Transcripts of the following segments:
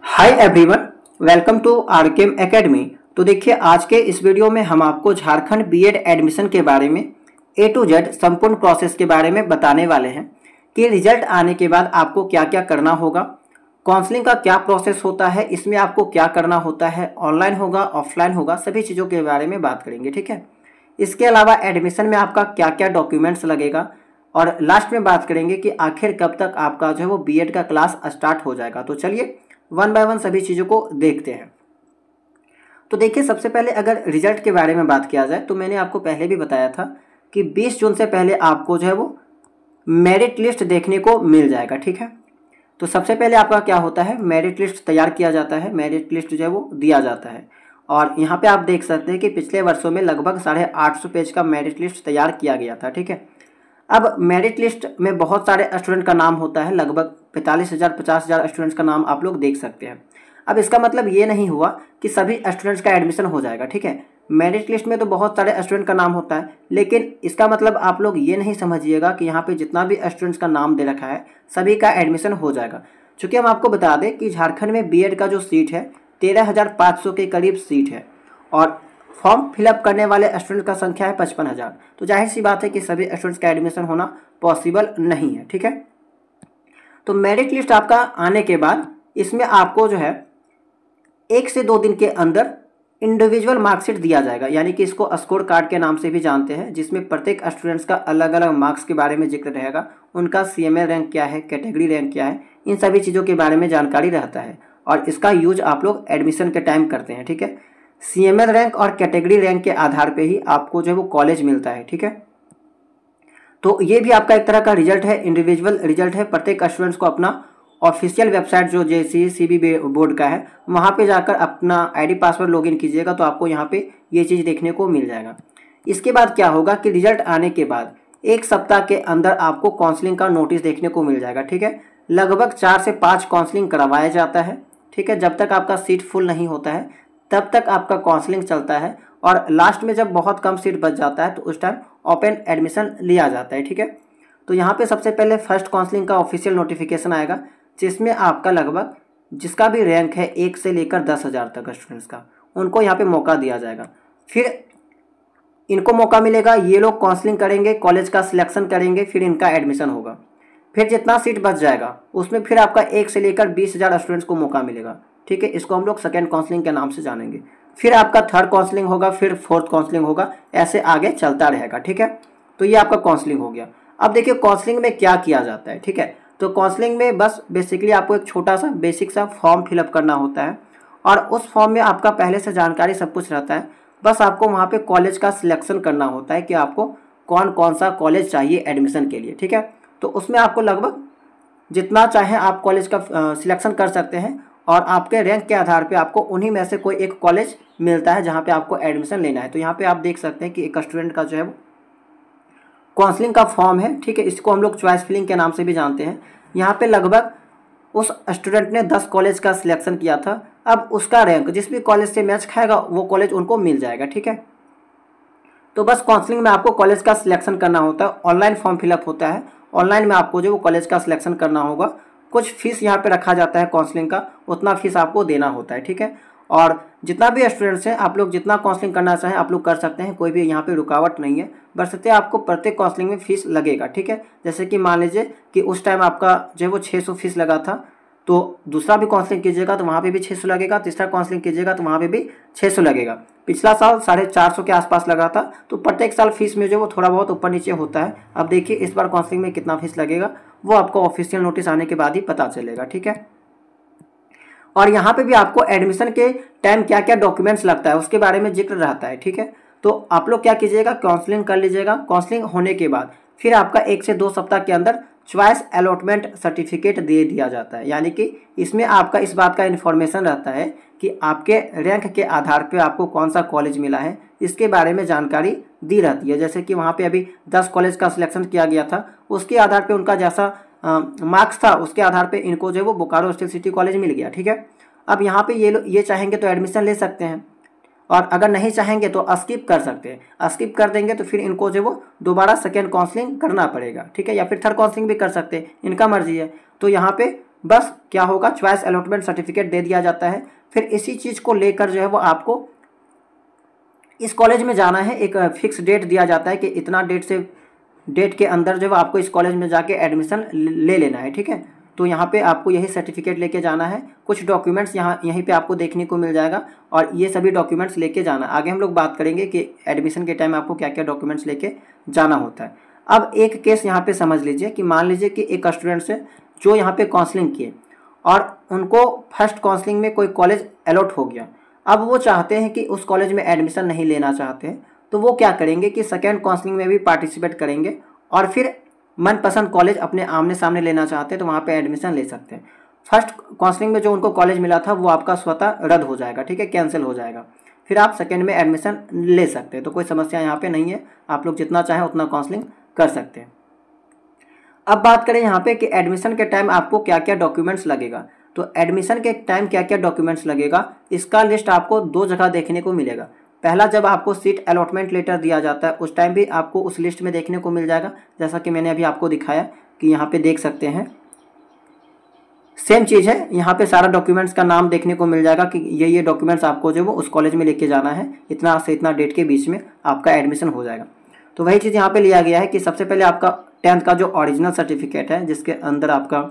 Hi everyone, welcome to RKM academy. तो देखिए, आज के इस वीडियो में हम आपको झारखंड बीएड एडमिशन के बारे में ए टू जेड संपूर्ण प्रोसेस के बारे में बताने वाले हैं कि रिजल्ट आने के बाद आपको क्या क्या करना होगा, काउंसलिंग का क्या प्रोसेस होता है, इसमें आपको क्या करना होता है, ऑनलाइन होगा ऑफलाइन होगा, सभी चीज़ों के बारे में बात करेंगे। ठीक है। इसके अलावा एडमिशन में आपका क्या क्या डॉक्यूमेंट्स लगेगा और लास्ट में बात करेंगे कि आखिर कब तक आपका जो है वो बीएड का क्लास स्टार्ट हो जाएगा। तो चलिए वन बाय वन सभी चीज़ों को देखते हैं। तो देखिए, सबसे पहले अगर रिजल्ट के बारे में बात किया जाए तो मैंने आपको पहले भी बताया था कि 20 जून से पहले आपको जो है वो मेरिट लिस्ट देखने को मिल जाएगा। ठीक है। तो सबसे पहले आपका क्या होता है, मेरिट लिस्ट तैयार किया जाता है, मेरिट लिस्ट जो है वो दिया जाता है। और यहाँ पे आप देख सकते हैं कि पिछले वर्षों में लगभग 850 पेज का मेरिट लिस्ट तैयार किया गया था। ठीक है। अब मेरिट लिस्ट में बहुत सारे स्टूडेंट का नाम होता है, लगभग 45,000 50,000 स्टूडेंट्स का नाम आप लोग देख सकते हैं। अब इसका मतलब ये नहीं हुआ कि सभी स्टूडेंट्स का एडमिशन हो जाएगा। ठीक है। मेरिट लिस्ट में तो बहुत सारे स्टूडेंट का नाम होता है, लेकिन इसका मतलब आप लोग ये नहीं समझिएगा कि यहाँ पे जितना भी स्टूडेंट्स का नाम दे रखा है सभी का एडमिशन हो जाएगा। चूँकि हम आपको बता दें कि झारखंड में बीएड का जो सीट है 13,500 के करीब सीट है और फॉर्म फिलअप करने वाले स्टूडेंट का संख्या है 55,000। तो जाहिर सी बात है कि सभी स्टूडेंट्स का एडमिशन होना पॉसिबल नहीं है। ठीक है। तो मेरिट लिस्ट आपका आने के बाद इसमें आपको जो है 1 से 2 दिन के अंदर इंडिविजुअल मार्कशीट दिया जाएगा, यानी कि इसको स्कोर कार्ड के नाम से भी जानते हैं, जिसमें प्रत्येक स्टूडेंट्स का अलग अलग मार्क्स के बारे में जिक्र रहेगा, उनका CML रैंक क्या है, कैटेगरी रैंक क्या है, इन सभी चीज़ों के बारे में जानकारी रहता है और इसका यूज आप लोग एडमिशन के टाइम करते हैं। ठीक है। CML रैंक और कैटेगरी रैंक के आधार पे ही आपको जो है वो कॉलेज मिलता है। ठीक है। तो ये भी आपका एक तरह का रिजल्ट है, इंडिविजुअल रिजल्ट है। प्रत्येक स्टूडेंट्स को अपना ऑफिशियल वेबसाइट जो JCCB बोर्ड का है वहाँ पे जाकर अपना ID पासवर्ड लॉगिन कीजिएगा तो आपको यहाँ पे ये चीज़ देखने को मिल जाएगा। इसके बाद क्या होगा कि रिजल्ट आने के बाद 1 सप्ताह के अंदर आपको काउंसलिंग का नोटिस देखने को मिल जाएगा। ठीक है। लगभग 4 से 5 काउंसलिंग करवाया जाता है। ठीक है। जब तक आपका सीट फुल नहीं होता है तब तक आपका काउंसलिंग चलता है और लास्ट में जब बहुत कम सीट बच जाता है तो उस टाइम ओपन एडमिशन लिया जाता है। ठीक है। तो यहाँ पे सबसे पहले फर्स्ट काउंसलिंग का ऑफिशियल नोटिफिकेशन आएगा, जिसमें आपका लगभग जिसका भी रैंक है 1 से लेकर 10,000 तक स्टूडेंट्स का, उनको यहाँ पे मौका दिया जाएगा। फिर इनको मौका मिलेगा, ये लोग काउंसलिंग करेंगे, कॉलेज का सिलेक्शन करेंगे, फिर इनका एडमिशन होगा। फिर जितना सीट बच जाएगा उसमें फिर आपका 1 से लेकर 20,000 स्टूडेंट्स को मौका मिलेगा। ठीक है। इसको हम लोग सेकेंड काउंसलिंग के नाम से जानेंगे। फिर आपका थर्ड काउंसलिंग होगा, फिर फोर्थ काउंसलिंग होगा, ऐसे आगे चलता रहेगा। ठीक है। तो ये आपका काउंसलिंग हो गया। अब देखिए काउंसलिंग में क्या किया जाता है। ठीक है। तो काउंसलिंग में बस बेसिकली आपको एक छोटा सा बेसिक सा फॉर्म फिलअप करना होता है और उस फॉर्म में आपका पहले से जानकारी सब कुछ रहता है। बस आपको वहाँ पे कॉलेज का सिलेक्शन करना होता है कि आपको कौन कौन सा कॉलेज चाहिए एडमिशन के लिए। ठीक है। तो उसमें आपको लगभग जितना चाहे आप कॉलेज का सिलेक्शन कर सकते हैं और आपके रैंक के आधार पे आपको उन्हीं में से कोई एक कॉलेज मिलता है जहाँ पे आपको एडमिशन लेना है। तो यहाँ पे आप देख सकते हैं कि एक स्टूडेंट का जो है काउंसलिंग का फॉर्म है। ठीक है। इसको हम लोग चॉइस फिलिंग के नाम से भी जानते हैं। यहाँ पे लगभग उस स्टूडेंट ने 10 कॉलेज का सिलेक्शन किया था। अब उसका रैंक जिस भी कॉलेज से मैच खाएगा वो कॉलेज उनको मिल जाएगा। ठीक है। तो बस काउंसलिंग में आपको कॉलेज का सिलेक्शन करना होता है, ऑनलाइन फॉर्म फिलअप होता है, ऑनलाइन में आपको जो कॉलेज का सिलेक्शन करना होगा। कुछ फीस यहाँ पे रखा जाता है काउंसलिंग का, उतना फीस आपको देना होता है। ठीक है। और जितना भी स्टूडेंट्स हैं आप लोग जितना काउंसलिंग करना चाहें आप लोग कर सकते हैं, कोई भी यहाँ पे रुकावट नहीं है। बशर्ते आपको प्रत्येक काउंसलिंग में फीस लगेगा। ठीक है। जैसे कि मान लीजिए कि उस टाइम आपका जो है वो 600 फीस लगा था, तो दूसरा भी काउंसलिंग कीजिएगा तो वहाँ पे भी 600 लगेगा, तीसरा काउंसलिंग कीजिएगा तो वहाँ पे भी 600 लगेगा। पिछला साल 450 के आसपास लगा था। तो प्रत्येक साल फीस में जो वो थोड़ा बहुत ऊपर नीचे होता है। अब देखिए इस बार काउंसलिंग में कितना फीस लगेगा वो आपको ऑफिशियल नोटिस आने के बाद ही पता चलेगा। ठीक है। और यहाँ पे भी आपको एडमिशन के टाइम क्या क्या डॉक्यूमेंट्स लगता है उसके बारे में जिक्र रहता है। ठीक है। तो आप लोग क्या कीजिएगा, काउंसलिंग कर लीजिएगा। काउंसलिंग होने के बाद फिर आपका 1 से 2 सप्ताह के अंदर चॉइस अलॉटमेंट सर्टिफिकेट दे दिया जाता है, यानी कि इसमें आपका इस बात का इन्फॉर्मेशन रहता है कि आपके रैंक के आधार पे आपको कौन सा कॉलेज मिला है, इसके बारे में जानकारी दी रहती है। जैसे कि वहाँ पे अभी 10 कॉलेज का सिलेक्शन किया गया था, उसके आधार पे उनका जैसा मार्क्स था उसके आधार पे इनको जो है वो बोकारो स्टील सिटी कॉलेज मिल गया। ठीक है। अब यहाँ पे ये चाहेंगे तो एडमिशन ले सकते हैं और अगर नहीं चाहेंगे तो स्किप कर सकते हैं। स्किप कर देंगे तो फिर इनको जो वो दोबारा सेकेंड काउंसलिंग करना पड़ेगा। ठीक है। या फिर थर्ड काउंसलिंग भी कर सकते हैं, इनका मर्जी है। तो यहाँ पे बस क्या होगा, चॉइस अलॉटमेंट सर्टिफिकेट दे दिया जाता है। फिर इसी चीज़ को लेकर जो है वो आपको इस कॉलेज में जाना है। एक फिक्स डेट दिया जाता है कि इतना डेट के अंदर जो है आपको इस कॉलेज में जाके एडमिशन ले लेना है, ठीक है। तो यहाँ पे आपको यही सर्टिफिकेट लेके जाना है। कुछ डॉक्यूमेंट्स यहीं पे आपको देखने को मिल जाएगा और ये सभी डॉक्यूमेंट्स लेके जाना। आगे हम लोग बात करेंगे कि एडमिशन के टाइम आपको क्या क्या डॉक्यूमेंट्स लेके जाना होता है। अब एक केस यहाँ पे समझ लीजिए कि मान लीजिए कि एक स्टूडेंट्स है जो यहाँ पे काउंसलिंग किए और उनको फर्स्ट काउंसलिंग में कोई कॉलेज अलॉट हो गया। अब वो चाहते हैं कि उस कॉलेज में एडमिशन नहीं लेना चाहते हैं, तो वो क्या करेंगे कि सेकेंड काउंसलिंग में भी पार्टिसिपेट करेंगे और फिर मनपसंद कॉलेज अपने आमने सामने लेना चाहते हैं तो वहाँ पे एडमिशन ले सकते हैं। फर्स्ट काउंसलिंग में जो उनको कॉलेज मिला था वो आपका स्वतः रद्द हो जाएगा, ठीक है, कैंसिल हो जाएगा। फिर आप सेकेंड में एडमिशन ले सकते हैं, तो कोई समस्या यहाँ पे नहीं है। आप लोग जितना चाहें उतना काउंसलिंग कर सकते हैं। अब बात करें यहाँ पे कि एडमिशन के टाइम आपको क्या क्या डॉक्यूमेंट्स लगेगा। तो एडमिशन के टाइम क्या क्या डॉक्यूमेंट्स लगेगा, इसका लिस्ट आपको 2 जगह देखने को मिलेगा। पहला, जब आपको सीट अलॉटमेंट लेटर दिया जाता है उस टाइम भी आपको उस लिस्ट में देखने को मिल जाएगा, जैसा कि मैंने अभी आपको दिखाया कि यहाँ पे देख सकते हैं। सेम चीज़ है, यहाँ पे सारा डॉक्यूमेंट्स का नाम देखने को मिल जाएगा कि ये डॉक्यूमेंट्स आपको जो वो उस कॉलेज में लेके जाना है, इतना से इतना डेट के बीच में आपका एडमिशन हो जाएगा। तो वही चीज़ यहाँ पे लिया गया है कि सबसे पहले आपका 10th का जो ओरिजिनल सर्टिफिकेट है, जिसके अंदर आपका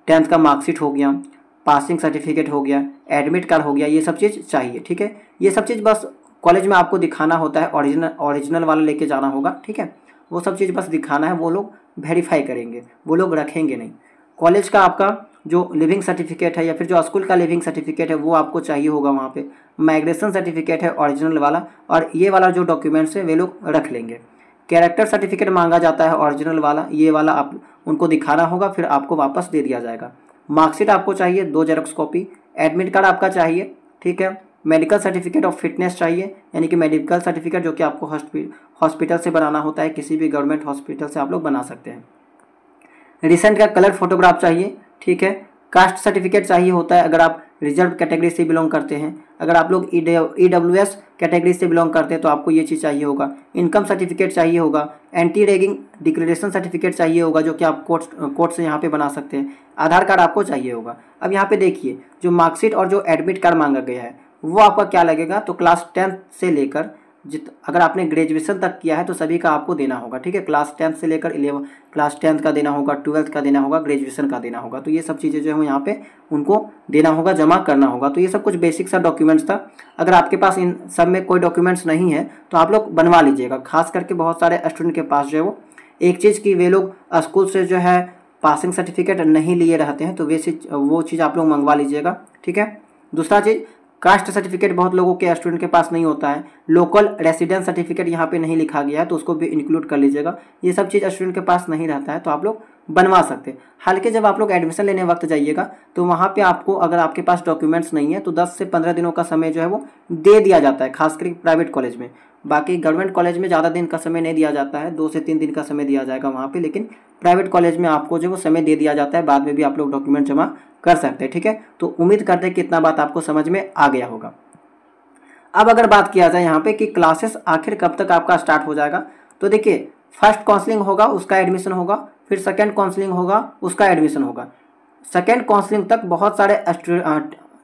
10th का मार्कशीट हो गया, पासिंग सर्टिफिकेट हो गया, एडमिट कार्ड हो गया, ये सब चीज़ चाहिए, ठीक है। ये सब चीज़ बस कॉलेज में आपको दिखाना होता है, ओरिजिनल वाला लेके जाना होगा, ठीक है। वो सब चीज़ बस दिखाना है, वो लोग वेरीफाई करेंगे, वो लोग रखेंगे नहीं। कॉलेज का आपका जो लिविंग सर्टिफिकेट है या फिर जो स्कूल का लिविंग सर्टिफिकेट है वो आपको चाहिए होगा वहाँ पे। माइग्रेशन सर्टिफिकेट है ओरिजिनल वाला, और ये वाला जो डॉक्यूमेंट्स है वे लोग रख लेंगे। कैरेक्टर सर्टिफिकेट मांगा जाता है ओरिजिनल वाला, ये वाला आप उनको दिखाना होगा, फिर आपको वापस दे दिया जाएगा। मार्कशीट आपको चाहिए 2 जेरॉक्स कॉपी, एडमिट कार्ड आपका चाहिए, ठीक है। मेडिकल सर्टिफिकेट ऑफ फिटनेस चाहिए, यानी कि मेडिकल सर्टिफिकेट जो कि आपको हॉस्पिटल से बनाना होता है, किसी भी गवर्नमेंट हॉस्पिटल से आप लोग बना सकते हैं। रिसेंट का कलर फोटोग्राफ चाहिए, ठीक है। कास्ट सर्टिफिकेट चाहिए होता है अगर आप रिजर्व कैटेगरी से बिलोंग करते हैं। अगर आप लोग EWS कैटेगरी से बिलोंग करते हैं तो आपको ये चीज़ चाहिए होगा। इनकम सर्टिफिकेट चाहिए होगा। एंटी रैगिंग डिक्लेरेशन सर्टिफिकेट चाहिए होगा, जो कि आप कोर्ट से यहाँ पे बना सकते हैं। आधार कार्ड आपको चाहिए होगा। अब यहाँ पे देखिए, जो मार्कशीट और जो एडमिट कार्ड मांगा गया है वो आपका क्या लगेगा, तो क्लास 10th से लेकर अगर आपने ग्रेजुएशन तक किया है तो सभी का आपको देना होगा, ठीक है। क्लास 10th से लेकर क्लास 10th का देना होगा, 12th का देना होगा, ग्रेजुएशन का देना होगा। तो ये सब चीज़ें जो है यहाँ पे उनको देना होगा, जमा करना होगा। तो ये सब कुछ बेसिक सा डॉक्यूमेंट्स था। अगर आपके पास इन सब में कोई डॉक्यूमेंट्स नहीं है तो आप लोग बनवा लीजिएगा। खास करके बहुत सारे स्टूडेंट के पास जो है वो एक चीज़ की वे लोग स्कूल से जो है पासिंग सर्टिफिकेट नहीं लिए रहते हैं, तो वो चीज़ आप लोग मंगवा लीजिएगा, ठीक है। दूसरा चीज़, कास्ट सर्टिफिकेट बहुत लोगों के स्टूडेंट के पास नहीं होता है। लोकल रेसिडेंस सर्टिफिकेट यहाँ पे नहीं लिखा गया है, तो उसको भी इंक्लूड कर लीजिएगा। ये सब चीज़ स्टूडेंट के पास नहीं रहता है तो आप लोग बनवा सकते हैं। हालांकि जब आप लोग एडमिशन लेने वक्त जाइएगा तो वहाँ पे आपको, अगर आपके पास डॉक्यूमेंट्स नहीं है तो 10 से 15 दिनों का समय जो है वो दे दिया जाता है, खासकर प्राइवेट कॉलेज में। बाकी गवर्नमेंट कॉलेज में ज़्यादा दिन का समय नहीं दिया जाता है, 2 से 3 दिन का समय दिया जाएगा वहाँ पे। लेकिन प्राइवेट कॉलेज में आपको जो वो समय दे दिया जाता है, बाद में भी आप लोग डॉक्यूमेंट जमा कर सकते हैं, ठीक है। तो उम्मीद करते हैं कि इतना बात आपको समझ में आ गया होगा। अब अगर बात किया जाए यहाँ पे कि क्लासेस आखिर कब तक आपका स्टार्ट हो जाएगा, तो देखिए, फर्स्ट काउंसलिंग होगा उसका एडमिशन होगा, फिर सेकेंड काउंसलिंग होगा उसका एडमिशन होगा। सेकेंड काउंसलिंग तक बहुत सारे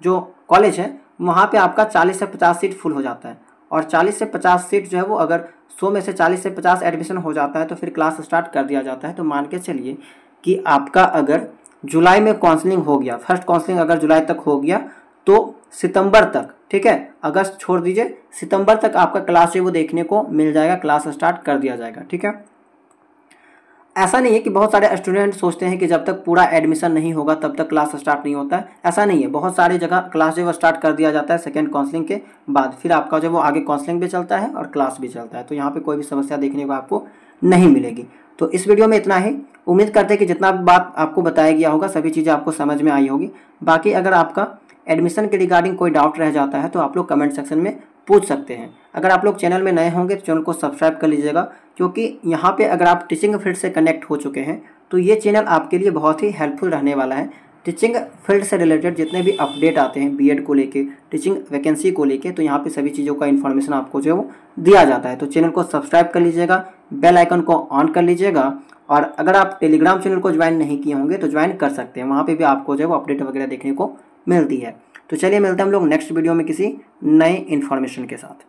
जो कॉलेज है वहाँ पे आपका 40 से 50 सीट फुल हो जाता है, और 40 से 50 सीट जो है वो अगर 100 में से 40 से 50 एडमिशन हो जाता है तो फिर क्लास स्टार्ट कर दिया जाता है। तो मान के चलिए कि आपका अगर जुलाई में काउंसलिंग हो गया, फर्स्ट काउंसलिंग अगर जुलाई तक हो गया तो सितंबर तक, ठीक है, अगस्त छोड़ दीजिए, सितंबर तक आपका क्लास जो वो देखने को मिल जाएगा, क्लास स्टार्ट कर दिया जाएगा, ठीक है। ऐसा नहीं है कि बहुत सारे स्टूडेंट सोचते हैं कि जब तक पूरा एडमिशन नहीं होगा तब तक क्लास स्टार्ट नहीं होता है, ऐसा नहीं है। बहुत सारी जगह क्लास जो वो स्टार्ट कर दिया जाता है सेकेंड काउंसलिंग के बाद, फिर आपका जो वो आगे काउंसलिंग भी चलता है और क्लास भी चलता है। तो यहाँ पे कोई भी समस्या देखने को आपको नहीं मिलेगी। तो इस वीडियो में इतना ही। उम्मीद करते हैं कि जितना बात आपको बताया गया होगा सभी चीज़ें आपको समझ में आई होगी। बाकी अगर आपका एडमिशन के रिगार्डिंग कोई डाउट रह जाता है तो आप लोग कमेंट सेक्शन में पूछ सकते हैं। अगर आप लोग चैनल में नए होंगे तो चैनल को सब्सक्राइब कर लीजिएगा, क्योंकि यहाँ पे अगर आप टीचिंग फील्ड से कनेक्ट हो चुके हैं तो ये चैनल आपके लिए बहुत ही हेल्पफुल रहने वाला है। टीचिंग फील्ड से रिलेटेड जितने भी अपडेट आते हैं बीएड को लेके, टीचिंग वैकेंसी को लेके, तो यहाँ पे सभी चीज़ों का इन्फॉर्मेशन आपको जो है वो दिया जाता है। तो चैनल को सब्सक्राइब कर लीजिएगा, बेल आइकन को ऑन कर लीजिएगा, और अगर आप टेलीग्राम चैनल को ज्वाइन नहीं किए होंगे तो ज्वाइन कर सकते हैं, वहाँ पे भी आपको जो है वो अपडेट वगैरह देखने को मिलती है। तो चलिए मिलते हैं हम लोग नेक्स्ट वीडियो में किसी नए इन्फॉर्मेशन के साथ।